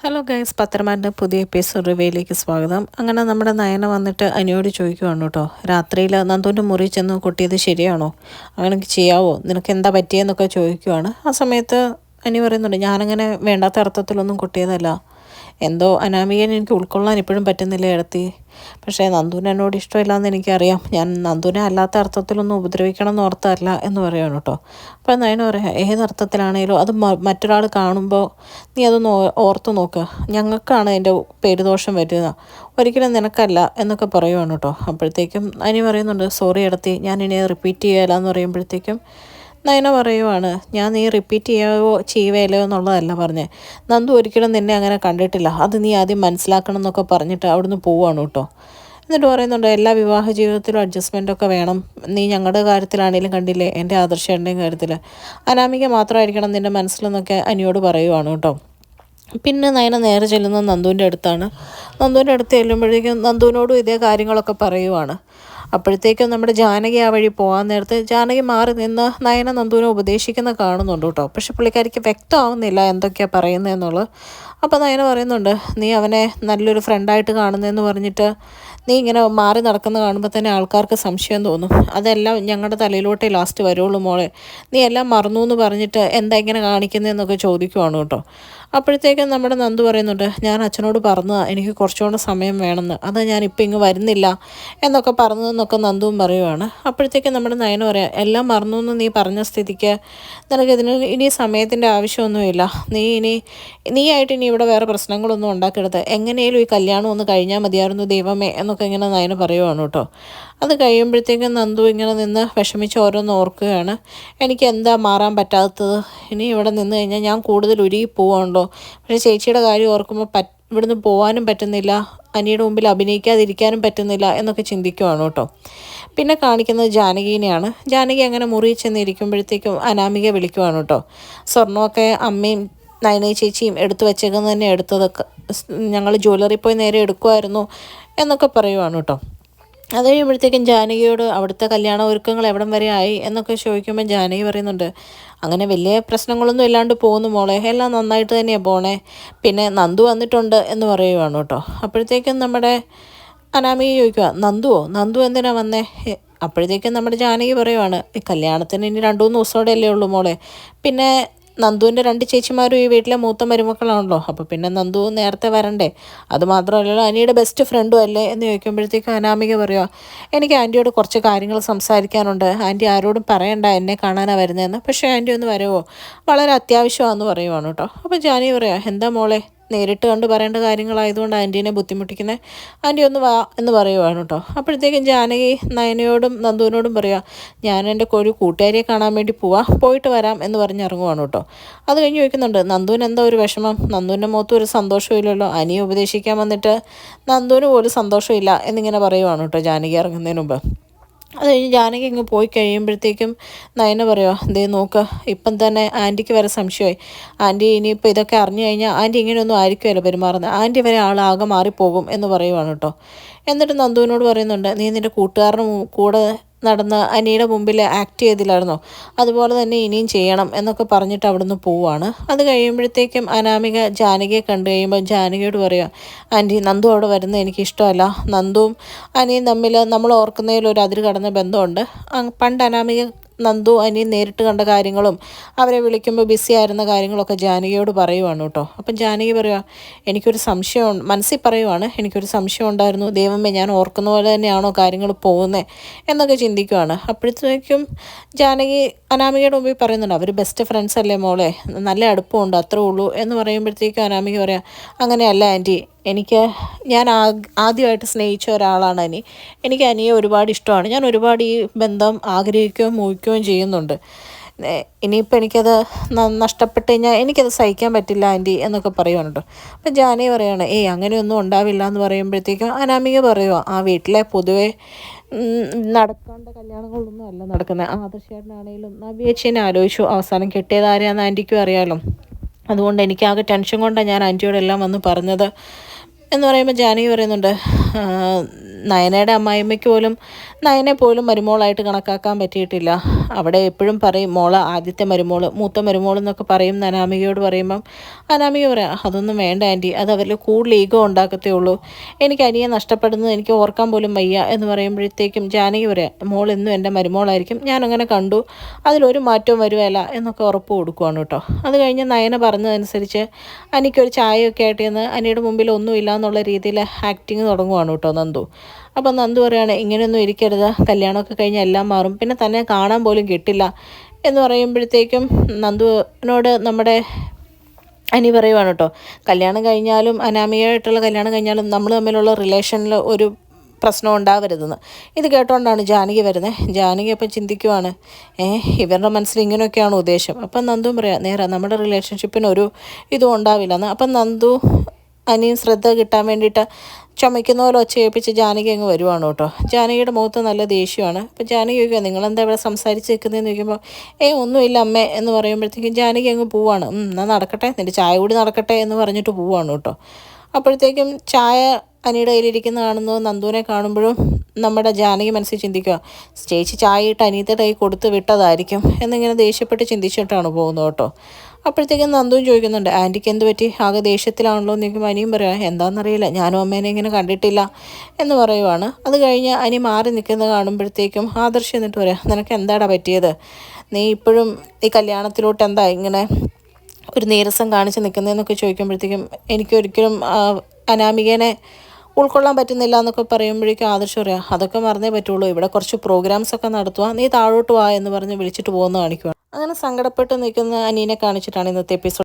Hello guys, പത്രമാൻ്റെ പുതിയ episode റിവ്യൂയിലേക്ക് സ്വാഗതം. അങ്ങനെ നമ്മുടെ നയന വന്നിട്ട് അനിയോട് ചോദിക്കുവാണ് കേട്ടോ, രാത്രിയിൽ നന്ദുവിൻ്റെ മുറി ചെന്ന് കൊട്ടിയത് ശരിയാണോ, അങ്ങനെ ചെയ്യാവോ, നിനക്ക് എന്താ പറ്റിയെന്നൊക്കെ ചോദിക്കുവാണ്. ആ സമയത്ത് അനി പറയുന്നുണ്ട്, ഞാനങ്ങനെ വേണ്ടാത്ത അർത്ഥത്തിലൊന്നും കൊട്ടിയതല്ല, എന്തോ അനാമികനെ എനിക്ക് ഉൾക്കൊള്ളാൻ ഇപ്പോഴും പറ്റുന്നില്ല ഇടത്തി. പക്ഷേ നന്ദുവിന് എന്നോട് ഇഷ്ടമില്ലാന്ന് എനിക്കറിയാം, ഞാൻ നന്ദുവിനെ അല്ലാത്ത അർത്ഥത്തിലൊന്നും ഉപദ്രവിക്കണം എന്ന് ഓർത്തല്ല എന്ന് പറയുകയാണ് കേട്ടോ. അപ്പം നയന പറയാം, ഏതർത്ഥത്തിലാണേലും അത് മറ്റൊരാൾ കാണുമ്പോൾ നീ അതൊന്ന് ഓർത്ത് നോക്കുക, ഞങ്ങൾക്കാണ് അതിൻ്റെ പേരുദോഷം വരിക, ഒരിക്കലും നിനക്കല്ല എന്നൊക്കെ പറയുവാണ് കേട്ടോ. അപ്പോഴത്തേക്കും അനി പറയുന്നുണ്ട്, സോറി ഇടത്തി, ഞാൻ ഇനി റിപ്പീറ്റ് ചെയ്യാല്ല എന്ന് പറയുമ്പോഴത്തേക്കും നയന പറയുവാണ്, ഞാൻ നീ റിപ്പീറ്റ് ചെയ്യുകയല്ലോ എന്നുള്ളതല്ല പറഞ്ഞേ, നന്ദു ഒരിക്കലും നിന്നെ അങ്ങനെ കണ്ടിട്ടില്ല, അത് നീ ആദ്യം മനസ്സിലാക്കണം എന്നൊക്കെ പറഞ്ഞിട്ട് അവിടുന്ന് പോവുകയാണ് കേട്ടോ. എന്നിട്ട് പറയുന്നുണ്ട്, എല്ലാ വിവാഹ ജീവിതത്തിലും അഡ്ജസ്റ്റ്മെൻറ്റൊക്കെ വേണം, നീ ഞങ്ങളുടെ കാര്യത്തിലാണെങ്കിലും കണ്ടില്ലേ, എൻ്റെ ആദർശേട്ടൻ്റെയും കാര്യത്തിൽ അനാമിക മാത്രമായിരിക്കണം നിൻ്റെ മനസ്സിലെന്നൊക്കെ അനിയോട് പറയുവാണ് കേട്ടോ. പിന്നെ നയന നേരെ ചെല്ലുന്നത് നന്ദുവിൻ്റെ അടുത്താണ്. നന്ദുവിൻ്റെ അടുത്ത് ചെല്ലുമ്പോഴേക്കും നന്ദുവിനോടും ഇതേ കാര്യങ്ങളൊക്കെ പറയുവാണ്. അപ്പോഴത്തേക്കും നമ്മുടെ ജാനകി ആ വഴി പോകാൻ നേരത്ത് ജാനകി മാറി നിന്ന് നയന നന്ദുവിനെ ഉപദേശിക്കുന്ന കാണുന്നുണ്ട് കേട്ടോ. പക്ഷെ പുള്ളിക്കാരിക്ക് വ്യക്തമാവുന്നില്ല എന്തൊക്കെയാണ് പറയുന്നതെന്നുള്ളത്. അപ്പോൾ നയന പറയുന്നുണ്ട്, നീ അവനെ നല്ലൊരു ഫ്രണ്ടായിട്ട് കാണുന്നതെന്ന് പറഞ്ഞിട്ട് നീ ഇങ്ങനെ മാറി നടക്കുന്ന കാണുമ്പോൾ തന്നെ ആൾക്കാർക്ക് സംശയം തോന്നും, അതെല്ലാം ഞങ്ങളുടെ തലയിലോട്ടേ ലാസ്റ്റ് വരുള്ളൂ മോളെ, നീ എല്ലാം മറന്നു എന്ന് പറഞ്ഞിട്ട് എന്താ ഇങ്ങനെ കാണിക്കുന്നതെന്നൊക്കെ ചോദിക്കുവാണ് കേട്ടോ. അപ്പോഴത്തേക്കും നമ്മുടെ നന്ദു പറയുന്നുണ്ട്, ഞാൻ അച്ഛനോട് പറഞ്ഞതാണ് എനിക്ക് കുറച്ചുകൂടെ സമയം വേണമെന്ന്, അത് ഞാനിപ്പോൾ ഇങ്ങ് വരുന്നില്ല എന്നൊക്കെ പറഞ്ഞതെന്നൊക്കെ നന്ദുവും പറയുവാണ്. അപ്പോഴത്തേക്കും നമ്മുടെ നയന പറയാം, എല്ലാം മറന്നു എന്ന് നീ പറഞ്ഞ സ്ഥിതിക്ക് നിനക്കിതിന് ഇനി സമയത്തിൻ്റെ ആവശ്യമൊന്നുമില്ല, നീയായിട്ട് ഇനി ഇവിടെ വേറെ പ്രശ്നങ്ങളൊന്നും ഉണ്ടാക്കിയെടുത്ത് എങ്ങനെയും ഈ കല്യാണം ഒന്ന് കഴിഞ്ഞാൽ മതിയായിരുന്നു ദൈവമേ എന്നൊക്കെ ഇങ്ങനെ നയന പറയുവാണ് കേട്ടോ. അത് കഴിയുമ്പോഴത്തേക്കും നന്ദു ഇങ്ങനെ നിന്ന് വിഷമിച്ച് ഓരോന്ന് ഓർക്കുകയാണ്, എനിക്ക് എന്താ മാറാൻ പറ്റാത്തത്, ഇനി ഇവിടെ നിന്ന് കഴിഞ്ഞാൽ ഞാൻ കൂടുതൽ ഉരുകി പോവാണല്ലോ, പക്ഷേ ചേച്ചിയുടെ കാര്യം ഓർക്കുമ്പോൾ ഇവിടുന്ന് പോകാനും പറ്റുന്നില്ല, അനിയുടെ മുമ്പിൽ അഭിനയിക്കാതിരിക്കാനും പറ്റുന്നില്ല എന്നൊക്കെ ചിന്തിക്കുവാണ് കേട്ടോ. പിന്നെ കാണിക്കുന്നത് ജാനകീനെയാണ്. ജാനകി അങ്ങനെ മുറി ചെന്നിരിക്കുമ്പോഴത്തേക്കും അനാമിക വിളിക്കുവാണ് കേട്ടോ. സ്വർണ്ണമൊക്കെ അമ്മയും നയന ചേച്ചിയും എടുത്തു വെച്ചേക്കുന്നത് തന്നെ എടുത്തതൊക്കെ ഞങ്ങൾ ജ്വല്ലറി പോയി നേരെ എടുക്കുമായിരുന്നു എന്നൊക്കെ പറയുവാണ് കേട്ടോ. അത് കഴിയുമ്പോഴത്തേക്കും ജാനകിയോട് അവിടുത്തെ കല്യാണ ഒരുക്കങ്ങൾ എവിടം വരെ ആയി എന്നൊക്കെ ചോദിക്കുമ്പോൾ ജാനകി പറയുന്നുണ്ട്, അങ്ങനെ വലിയ പ്രശ്നങ്ങളൊന്നും ഇല്ലാണ്ട് പോകുന്നു മോളെ, എല്ലാം നന്നായിട്ട് തന്നെയാണ് പോണേ, പിന്നെ നന്ദു വന്നിട്ടുണ്ട് എന്ന് പറയുവാണ് കേട്ടോ. അപ്പോഴത്തേക്കും നമ്മുടെ അനാമിക ചോദിക്കുക, നന്ദു എന്തിനാ വന്നേ? അപ്പോഴത്തേക്കും നമ്മുടെ ജാനകി പറയുവാണ്, ഈ കല്യാണത്തിന് ഇനി 2-3 ദിവസത്തോടെ അല്ലേ ഉള്ളൂ മോളെ, പിന്നെ നന്ദുവിൻ്റെ 2 ചേച്ചിമാരും ഈ വീട്ടിലെ മൂത്ത മരുമക്കളാണല്ലോ, അപ്പോൾ പിന്നെ നന്ദു നേരത്തെ വരണ്ടേ, അതുമാത്രമല്ലല്ലോ അനിയുടെ ബെസ്റ്റ് ഫ്രണ്ടും അല്ലേ എന്ന് ചോദിക്കുമ്പോഴത്തേക്കും അനാമിക പറയുക, എനിക്ക് ആൻറ്റിയോട് കുറച്ച് കാര്യങ്ങൾ സംസാരിക്കാനുണ്ട്, ആൻറ്റി ആരോടും പറയണ്ട എന്നെ കാണാനാണ് വരുന്നതെന്ന്, പക്ഷേ ആൻറ്റി ഒന്ന് വരുമോ, വളരെ അത്യാവശ്യമാണെന്ന് പറയുവാണ് കേട്ടോ. അപ്പോൾ ജാനകി പറയാം, എന്താ മോളെ, നേരിട്ട് കണ്ട് പറയേണ്ട കാര്യങ്ങളായതുകൊണ്ട് ആൻറ്റീനെ ബുദ്ധിമുട്ടിക്കുന്നത്, ആൻറ്റി ഒന്ന് വാ എന്ന് പറയുവാണ് കേട്ടോ. അപ്പോഴത്തേക്കും ജാനകി നയനയോടും നന്ദുവിനോടും പറയുക, ഞാൻ എൻ്റെ ഒരു കൂട്ടുകാരിയെ കാണാൻ വേണ്ടി പോയിട്ട് വരാം എന്ന് പറഞ്ഞ് ഇറങ്ങുവാണ് കേട്ടോ. അത് കഴിഞ്ഞ് ചോദിക്കുന്നുണ്ട്, നന്ദുവിന് എന്താ ഒരു വിഷമം, നന്ദുവിൻ്റെ മുഖത്ത് ഒരു സന്തോഷമില്ലല്ലോ, അനിയെ ഉപദേശിക്കാൻ വന്നിട്ട് നന്ദുവിന് പോലും സന്തോഷമില്ല എന്നിങ്ങനെ പറയുവാണ് കേട്ടോ ജാനകി ഇറങ്ങുന്നതിന് മുമ്പ്. അത് കഴിഞ്ഞ് ജാനകി ഇങ്ങ് പോയി കഴിയുമ്പോഴത്തേക്കും നയന പറയുക, ദേ നോക്ക്, ഇപ്പം തന്നെ ആൻറ്റിക്ക് വരെ സംശയമായി, ആൻറ്റി ഇനിയിപ്പോൾ ഇതൊക്കെ അറിഞ്ഞു കഴിഞ്ഞാൽ ആൻറ്റി ഇങ്ങനെയൊന്നും ആയിരിക്കുമല്ലോ പെരുമാറുന്നത്, ആൻറ്റി വരെ ആളാകെ മാറിപ്പോകും എന്ന് പറയുവാണ് കേട്ടോ. എന്നിട്ട് നന്ദുവിനോട് പറയുന്നുണ്ട്, നീ നിൻ്റെ കൂട്ടുകാരുടെ കൂടെ നടന്ന് അനിയുടെ മുമ്പിൽ ആക്ട് ചെയ്തില്ലായിരുന്നോ, അതുപോലെ തന്നെ ഇനിയും ചെയ്യണം എന്നൊക്കെ പറഞ്ഞിട്ട് അവിടുന്ന് പോവുകയാണ്. അത് കഴിയുമ്പോഴത്തേക്കും അനാമിക ജാനകിയെ കണ്ടു കഴിയുമ്പോൾ ജാനകിയോട് പറയുക, ആൻറ്റി നന്ദു അവിടെ വരുന്നത് എനിക്കിഷ്ടമല്ല, നന്ദുവും അനിയും തമ്മിൽ നമ്മൾ ഓർക്കുന്നതിൽ ഒരു അതിര് കടന്ന ബന്ധമുണ്ട്, പണ്ട് അനാമിക നന്ദു അനിയും നേരിട്ട് കണ്ട കാര്യങ്ങളും അവരെ വിളിക്കുമ്പോൾ ബിസി ആയിരുന്ന കാര്യങ്ങളൊക്കെ ജാനകിയോട് പറയുവാണ് കേട്ടോ. അപ്പം ജാനകി പറയുക, എനിക്കൊരു സംശയം മനസ്സിൽ പറയുവാണ്, എനിക്കൊരു സംശയം ഉണ്ടായിരുന്നു, ദൈവമേ ഞാൻ ഓർക്കുന്ന പോലെ തന്നെയാണോ കാര്യങ്ങൾ പോകുന്നത് എന്നൊക്കെ ചിന്തിക്കുവാണ്. അപ്പോഴത്തേക്കും ജാനകി അനാമികയുടെ മുമ്പിൽ പറയുന്നുണ്ട്, അവർ ബെസ്റ്റ് ഫ്രണ്ട്സ് അല്ലേ മോളെ, നല്ല അടുപ്പമുണ്ട് അത്രേ ഉള്ളൂ എന്ന് പറയുമ്പോഴത്തേക്കും അനാമിക പറയാം, അങ്ങനെയല്ല ആൻറ്റി, ഞാൻ ആദ്യമായിട്ട് സ്നേഹിച്ച ഒരാളാണ് അനി, എനിക്ക് അനിയെ ഒരുപാട് ഇഷ്ടമാണ്, ഞാൻ ഒരുപാട് ഈ ബന്ധം ആഗ്രഹിക്കുകയും മോഹിക്കുകയും ചെയ്യുന്നുണ്ട്, ഇനിയിപ്പോൾ എനിക്കത് നഷ്ടപ്പെട്ട് കഴിഞ്ഞാൽ എനിക്കത് സഹിക്കാൻ പറ്റില്ല ആൻറ്റി എന്നൊക്കെ പറയുവാണ് കേട്ടോ. അപ്പം ജാനകി പറയുകയാണ്, അങ്ങനെയൊന്നും ഉണ്ടാവില്ല എന്ന് പറയുമ്പോഴത്തേക്കും അനാമിക പറയുക, ആ വീട്ടിലെ പൊതുവെ നടക്കേണ്ട കല്യാണങ്ങളൊന്നും അല്ല നടക്കുന്നത്, ആദർശേട്ടനാണെങ്കിലും നവ്യേച്ചിനെ ആലോചിച്ചു അവസാനം കെട്ടിയതാരെയാണെന്ന് ആൻറ്റിക്കും അറിയാമല്ലോ, അതുകൊണ്ട് എനിക്കാകെ ടെൻഷൻ കൊണ്ടാണ് ഞാൻ ആൻറ്റിയോടെല്ലാം വന്ന് പറഞ്ഞത്, എന്ന് പറയുമ്പോൾ ജാനകി പറയുന്നുണ്ട്, നയനയുടെ അമ്മായിമ്മയ്ക്ക് പോലും നയനെ പോലും മരുമോളായിട്ട് കണക്കാക്കാൻ പറ്റിയിട്ടില്ല. അവിടെ എപ്പോഴും പറയും മോള് ആദ്യത്തെ മരുമോള്, മൂത്ത മരുമോൾ എന്നൊക്കെ പറയും. അനാമികയോട് പറയുമ്പം അനാമിക പറയാം, അതൊന്നും വേണ്ട ആൻറ്റി, അത് അവരിൽ കൂടുതൽ ഈഗോ ഉണ്ടാക്കത്തേ ഉള്ളൂ. എനിക്ക് അനിയെ നഷ്ടപ്പെടുന്നത് എനിക്ക് ഓർക്കാൻ പോലും വയ്യ എന്ന് പറയുമ്പോഴത്തേക്കും ജാനകി പറയാം, മോൾ എന്നും എൻ്റെ മരുമോളായിരിക്കും, ഞാനങ്ങനെ കണ്ടു, അതിലൊരു മാറ്റവും വരുമല്ല എന്നൊക്കെ ഉറപ്പ് കൊടുക്കുവാണ് കേട്ടോ. അത് കഴിഞ്ഞ് നയന പറഞ്ഞതനുസരിച്ച് അനിക്കൊരു ചായയൊക്കെ ആയിട്ട് ചെന്ന് അനിയുടെ മുമ്പിൽ ഒന്നുമില്ല എന്നുള്ള രീതിയിൽ ആക്ടിങ് തുടങ്ങുവാണ് കേട്ടോ നന്ദു. അപ്പം നന്ദു പറയുകയാണ്, ഇങ്ങനെയൊന്നും ഇരിക്കരുത്, കല്യാണമൊക്കെ കഴിഞ്ഞ് എല്ലാം മാറും, പിന്നെ തന്നെ കാണാൻ പോലും കിട്ടില്ല എന്ന് പറയുമ്പോഴത്തേക്കും നന്ദുവിനോട് നമ്മുടെ അനി പറയുവാണ് കേട്ടോ, കല്യാണം കഴിഞ്ഞാലും അനാമികയായിട്ടുള്ള കല്യാണം കഴിഞ്ഞാലും നമ്മൾ തമ്മിലുള്ള റിലേഷനിൽ ഒരു പ്രശ്നം ഉണ്ടാവരുതെന്ന്. ഇത് കേട്ടോണ്ടാണ് ജാനകി വരുന്നത്. ജാനകി അപ്പം ചിന്തിക്കുവാണ്, ഇവരുടെ മനസ്സിൽ ഇങ്ങനെയൊക്കെയാണ് ഉദ്ദേശം. അപ്പം നന്ദുവും പറയാം, നേരെ നമ്മുടെ റിലേഷൻഷിപ്പിനൊരു ഇതും ഉണ്ടാവില്ലെന്ന്. അപ്പം നന്ദു അനിയും ശ്രദ്ധ കിട്ടാൻ വേണ്ടിയിട്ട് ചുമയ്ക്കുന്ന പോലെ ഒച്ചയേൽപ്പിച്ച് ജാനകി അങ്ങ് വരുവാണ് കേട്ടോ. ജാനകിയുടെ മുഖത്ത് നല്ല ദേഷ്യമാണ്. അപ്പം ജാനകി ചോദിക്കുക, നിങ്ങളെന്താ ഇവിടെ സംസാരിച്ച് നിൽക്കുന്നതെന്ന് ചോദിക്കുമ്പോൾ ഒന്നുമില്ല അമ്മേ എന്ന് പറയുമ്പോഴത്തേക്കും ജാനകി അങ്ങ് പോവാണ്. എന്നാൽ നടക്കട്ടെ, നിൻ്റെ ചായ കൂടി നടക്കട്ടെ എന്ന് പറഞ്ഞിട്ട് പോവാണ് കേട്ടോ. അപ്പോഴത്തേക്കും ചായ അനിയുടെ കയ്യിലിരിക്കുന്ന കാണുന്നു. നന്ദുവിനെ കാണുമ്പോഴും നമ്മുടെ ജാനകി മനസ്സിൽ ചിന്തിക്കുക, ചേച്ചി ചായ ഇട്ട് അനിയത്തെ കൈ കൊടുത്ത് വിട്ടതായിരിക്കും എന്നിങ്ങനെ ദേഷ്യപ്പെട്ട് ചിന്തിച്ചിട്ടാണ് പോകുന്നത് കേട്ടോ. അപ്പോഴത്തേക്കും നന്ദുവും ചോദിക്കുന്നുണ്ട്, ആൻറ്റിക്ക് എന്ത് പറ്റി, ആകെ ദേഷ്യത്തിലാണല്ലോ എന്ന് ചോദിക്കുമ്പോൾ അനിയും പറയാം, എന്താണെന്നറിയില്ല, ഞാനും അമ്മേനെ ഇങ്ങനെ കണ്ടിട്ടില്ല എന്ന് പറയുവാണ്. അത് കഴിഞ്ഞ് അനി മാറി നിൽക്കുന്നത് കാണുമ്പോഴത്തേക്കും ആദർശ് എന്നിട്ട് പറയാം, നിനക്ക് എന്താടാ പറ്റിയത്, നീ ഇപ്പോഴും ഈ കല്യാണത്തിലോട്ട് എന്താ ഇങ്ങനെ ഒരു നീരസം കാണിച്ച് നിൽക്കുന്നതെന്നൊക്കെ ചോദിക്കുമ്പോഴത്തേക്കും എനിക്കൊരിക്കലും അനാമികനെ ഉൾക്കൊള്ളാൻ പറ്റുന്നില്ല എന്നൊക്കെ പറയുമ്പോഴേക്കും ആദർശം പറയാം, അതൊക്കെ മറന്നേ പറ്റുള്ളൂ, ഇവിടെ കുറച്ച് പ്രോഗ്രാംസൊക്കെ നടത്തുക, നീ താഴോട്ട് വാ എന്ന് പറഞ്ഞ് വിളിച്ചിട്ട് പോകുന്ന കാണിക്കുക. അങ്ങനെ സങ്കടപ്പെട്ട് നിൽക്കുന്ന അനീനെ കാണിച്ചിട്ടാണ് ഇന്നത്തെ എപ്പിസോഡ്.